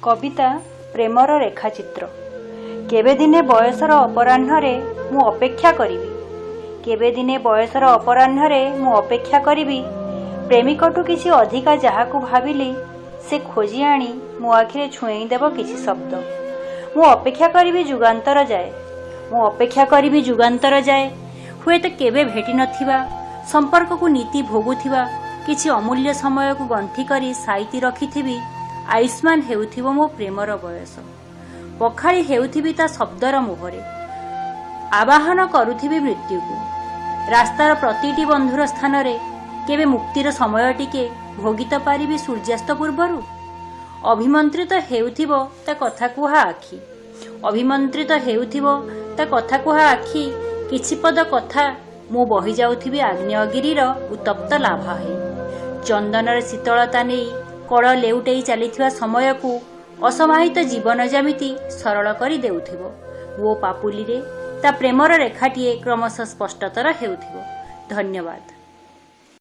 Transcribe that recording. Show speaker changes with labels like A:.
A: कविता Premiere रेखाचित्र। केबे दिने बयसर अपराह्न मु अपेक्षा करी केबे दिने बयसर अपराह्न मु अपेक्षा करी प्रेमिकटू किसी अधिका जहाकू भाविली से खोजी आनी मो आखिरे छुई देव किसी शब्द। मु अपेक्षा करी जुगांतर जाए हुए तो केबे भेटी नथिबा संपर्क को नीति भोगुथिबा किछि अमूल्य समय को गंथि करी साइती रखिथिबी। आयुष्मान हेउथिबो मो प्रेमर बयस, पखाड़ी हेउथिबी ता शब्दर मुहरे, आवाहन करुथिबी मृत्यु को। रास्तार प्रतिटी बंधुर स्थान रे केबे मुक्तिर समय टिके भोगित पारिबी सूर्यास्त पूर्वरु। अभिमंत्रित हेउथिबो ता कथा कुहा आखि, अभिमंत्रित हेउथिबो ता कथा कुहा आखि। किछि पद कथा मु बहि जाउथिबी आग्नेयगिरीर उत्तप्त लाभा हे। चंदनर शीतलता नेई कड़ लेउटेई चलीथिबा समय को असमाहित जीवन जमिति सरल करी देउथिबो। वो पापुली रे ता प्रेमर रेखाटिए क्रमशः स्पष्टतर हेउथिबो। धन्यवाद।